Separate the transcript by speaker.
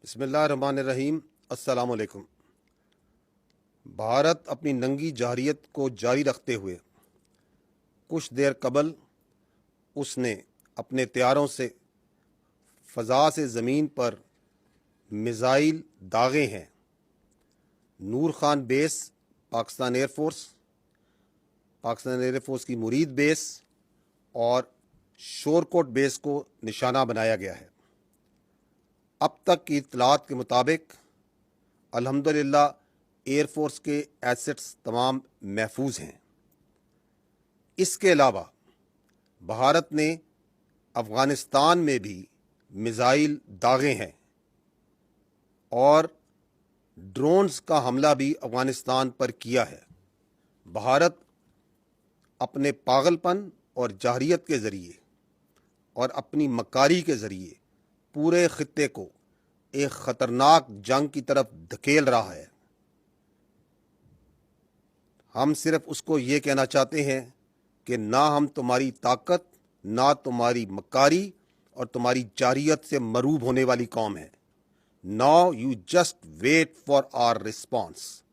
Speaker 1: بسم اللہ الرحمن الرحیم۔ السلام علیکم۔ بھارت اپنی ننگی جارحیت کو جاری رکھتے ہوئے کچھ دیر قبل اس نے اپنے طیاروں سے فضا سے زمین پر میزائل داغے ہیں۔ نور خان بیس پاکستان ایئر فورس کی مرید بیس اور شورکوٹ بیس کو نشانہ بنایا گیا ہے۔ اب تک کی اطلاعات کے مطابق الحمدللہ ایئر فورس کے ایسٹس تمام محفوظ ہیں۔ اس کے علاوہ بھارت نے افغانستان میں بھی میزائل داغے ہیں اور ڈرونز کا حملہ بھی افغانستان پر کیا ہے۔ بھارت اپنے پاگل پن اور جارحیت کے ذریعے اور اپنی مکاری کے ذریعے پورے خطے کو ایک خطرناک جنگ کی طرف دھکیل رہا ہے۔ ہم صرف اس کو یہ کہنا چاہتے ہیں کہ نہ ہم تمہاری طاقت، نہ تمہاری مکاری اور تمہاری جارحیت سے مروب ہونے والی قوم ہے۔ Now you just wait for our response.